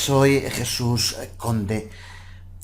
soy Jesús Conde.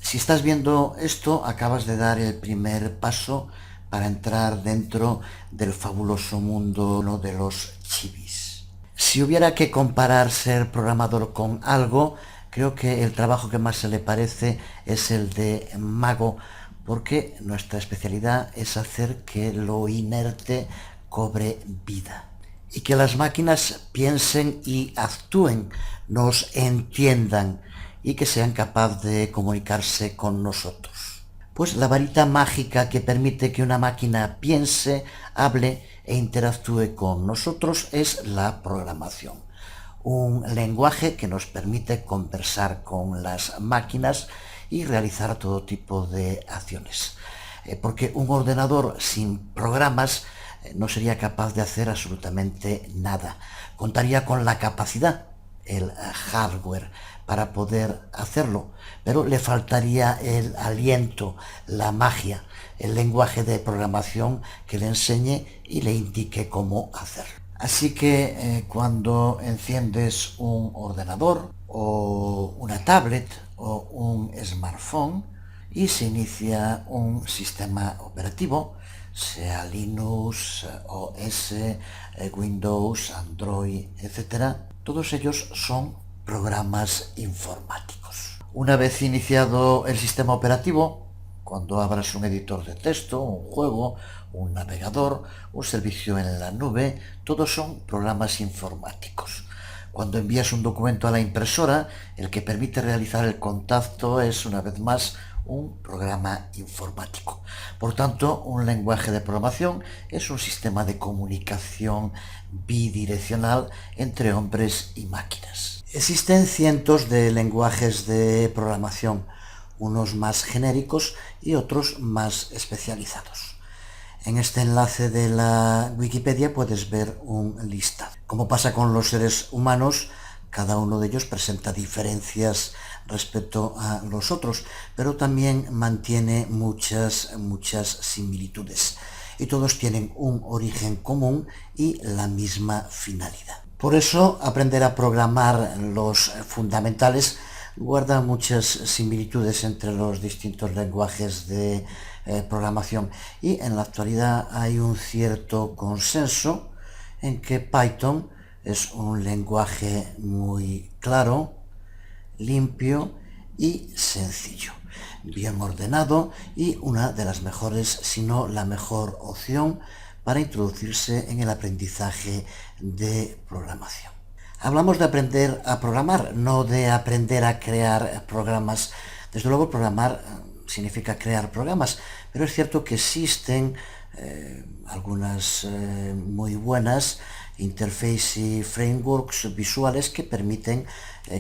Si estás viendo esto, acabas de dar el primer paso para entrar dentro del fabuloso mundo de los chivis. Si hubiera que comparar ser programador con algo, creo que el trabajo que más se le parece es el de mago, porque nuestra especialidad es hacer que lo inerte cobre vida y que las máquinas piensen y actúen, nos entiendan y que sean capaces de comunicarse con nosotros. Pues la varita mágica que permite que una máquina piense, hable e interactúe con nosotros es la programación. Un lenguaje que nos permite conversar con las máquinas y realizar todo tipo de acciones. Porque un ordenador sin programas no sería capaz de hacer absolutamente nada. Contaría con la capacidad, el hardware, para poder hacerlo, pero le faltaría el aliento, la magia, el lenguaje de programación que le enseñe y le indique cómo hacerlo. Así que cuando enciendes un ordenador o una tablet o un smartphone y se inicia un sistema operativo, sea Linux, OS, Windows, Android, etc., todos ellos son programas informáticos. Una vez iniciado el sistema operativo, cuando abras un editor de texto, un juego, un navegador, un servicio en la nube, todos son programas informáticos. Cuando envías un documento a la impresora, el que permite realizar el contacto es, una vez más, un programa informático. Por tanto, un lenguaje de programación es un sistema de comunicación bidireccional entre hombres y máquinas. Existen cientos de lenguajes de programación, unos más genéricos y otros más especializados. En este enlace de la Wikipedia puedes ver un listado. Como pasa con los seres humanos, cada uno de ellos presenta diferencias respecto a los otros, pero también mantiene muchas similitudes. Y todos tienen un origen común y la misma finalidad. Por eso, aprender a programar los fundamentales guarda muchas similitudes entre los distintos lenguajes de programación, y en la actualidad hay un cierto consenso en que Python es un lenguaje muy claro, limpio y sencillo, bien ordenado y una de las mejores, si no la mejor opción para introducirse en el aprendizaje de programación. Hablamos de aprender a programar, no de aprender a crear programas. Desde luego, programar significa crear programas, pero es cierto que existen algunas muy buenas interfaces y frameworks visuales que permiten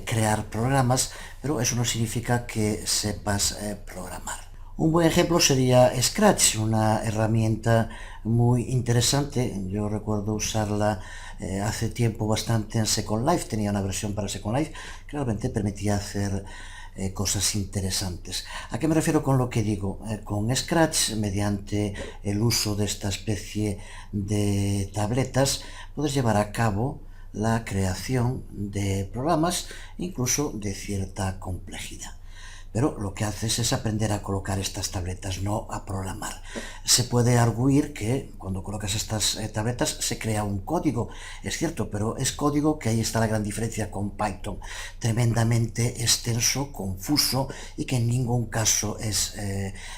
crear programas, pero eso no significa que sepas programar. Un buen ejemplo sería Scratch, una herramienta muy interesante. Yo recuerdo usarla hace tiempo bastante en Second Life. Tenía una versión para Second Life que realmente permitía hacer cosas interesantes. ¿A qué me refiero con lo que digo? Con Scratch, mediante el uso de esta especie de tabletas, puedes llevar a cabo la creación de programas, incluso de cierta complejidad. Pero lo que haces es aprender a colocar estas tabletas, no a programar. Se puede arguir que cuando colocas estas tabletas se crea un código, es cierto, pero es código que ahí está la gran diferencia con Python, tremendamente extenso, confuso y que en ningún caso es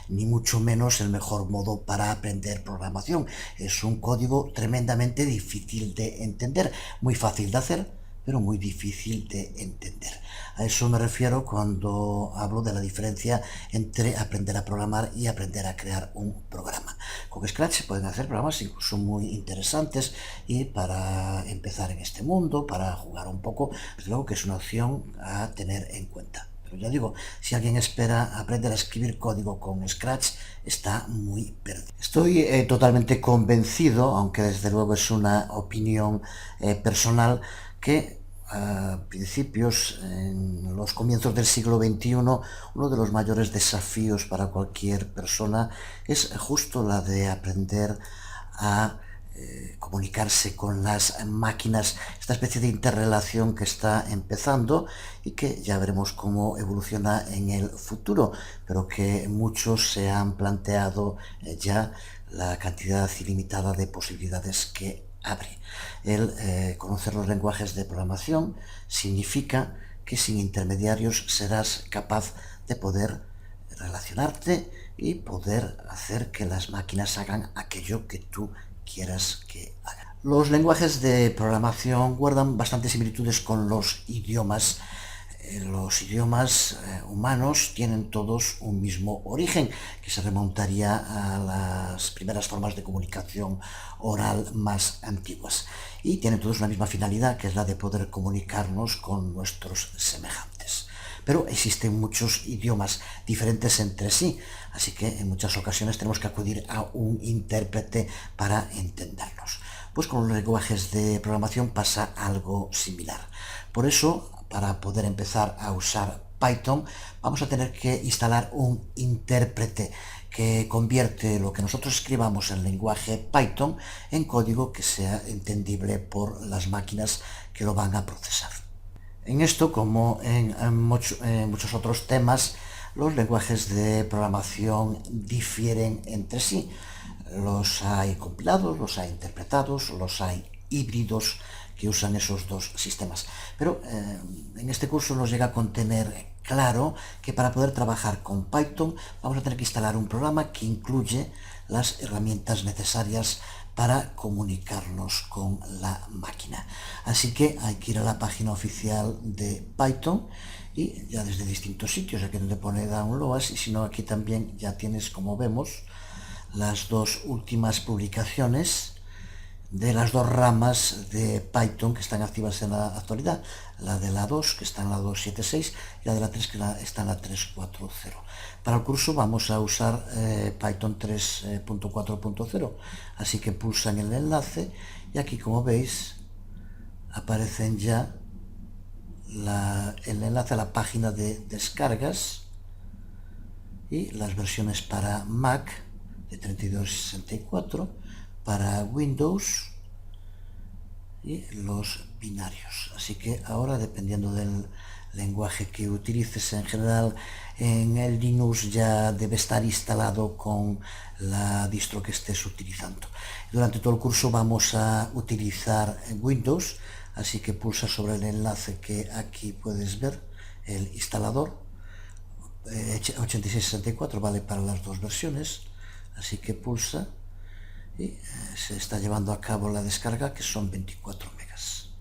ni mucho menos el mejor modo para aprender programación. Es un código tremendamente difícil de entender, muy fácil de hacer, pero muy difícil de entender. A eso me refiero cuando hablo de la diferencia entre aprender a programar y aprender a crear un programa. Con Scratch se pueden hacer programas incluso muy interesantes, y para empezar en este mundo, para jugar un poco, desde luego que es una opción a tener en cuenta. Pero ya digo, si alguien espera aprender a escribir código con Scratch, está muy perdido. Estoy totalmente convencido, aunque desde luego es una opinión personal, que a principios, en los comienzos del siglo XXI, uno de los mayores desafíos para cualquier persona es justo la de aprender a comunicarse con las máquinas, esta especie de interrelación que está empezando y que ya veremos cómo evoluciona en el futuro, pero que muchos se han planteado ya la cantidad ilimitada de posibilidades que abre. El conocer los lenguajes de programación significa que sin intermediarios serás capaz de poder relacionarte y poder hacer que las máquinas hagan aquello que tú quieras que hagan. Los lenguajes de programación guardan bastantes similitudes con los idiomas. Los idiomas humanos tienen todos un mismo origen, que se remontaría a las primeras formas de comunicación oral más antiguas. Y tienen todos una misma finalidad, que es la de poder comunicarnos con nuestros semejantes. Pero existen muchos idiomas diferentes entre sí, así que en muchas ocasiones tenemos que acudir a un intérprete para entenderlos. Pues con los lenguajes de programación pasa algo similar. Por eso, para poder empezar a usar Python, vamos a tener que instalar un intérprete que convierte lo que nosotros escribamos en lenguaje Python en código que sea entendible por las máquinas que lo van a procesar. En esto, como en muchos otros temas, los lenguajes de programación difieren entre sí. Los hay compilados, los hay interpretados, los hay híbridos que usan esos dos sistemas. Pero en este curso nos llega a contener claro que para poder trabajar con Python vamos a tener que instalar un programa que incluye las herramientas necesarias para comunicarnos con la máquina. Así que hay que ir a la página oficial de Python y ya desde distintos sitios, aquí donde pone Download, y si no aquí también ya tienes, como vemos, las dos últimas publicaciones de las dos ramas de Python que están activas en la actualidad, la de la 2 que está en la 2.7.6 y la de la 3 que está en la 3.4.0. Para el curso vamos a usar Python 3.4.0, así que pulsan el enlace y aquí, como veis, aparecen ya el enlace a la página de descargas y las versiones para Mac de 3264, para Windows y los binarios. Así que ahora, dependiendo del lenguaje que utilices, en general en el Linux ya debe estar instalado con la distro que estés utilizando. Durante todo el curso vamos a utilizar Windows, así que pulsa sobre el enlace que aquí puedes ver, el instalador. 8664 vale para las dos versiones, así que pulsa y se está llevando a cabo la descarga, que son 24 megas.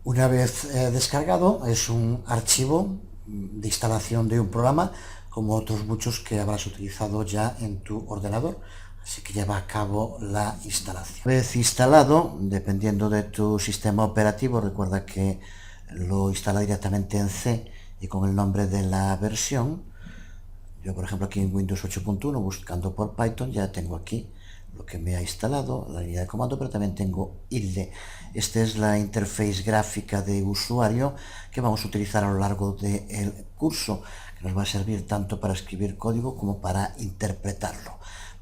Una vez descargado, es un archivo de instalación de un programa, como otros muchos que habrás utilizado ya en tu ordenador, así que lleva a cabo la instalación. Una vez instalado, dependiendo de tu sistema operativo, recuerda que lo instala directamente en C y con el nombre de la versión. Yo, por ejemplo, aquí en Windows 8.1, buscando por Python, ya tengo aquí lo que me ha instalado, la línea de comando, pero también tengo ILE. Esta es la interface gráfica de usuario que vamos a utilizar a lo largo del curso, que nos va a servir tanto para escribir código como para interpretarlo.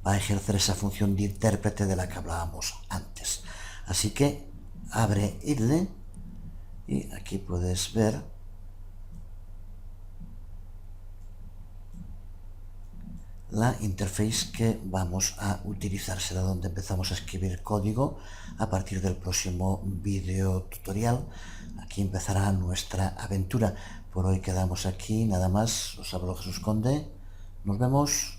Va a ejercer esa función de intérprete de la que hablábamos antes. Así que abre ILE y aquí puedes ver la interface que vamos a utilizar. Será donde empezamos a escribir código a partir del próximo vídeo tutorial. Aquí empezará nuestra aventura. Por hoy quedamos aquí, nada más. Os hablo Jesús Conde. Nos vemos.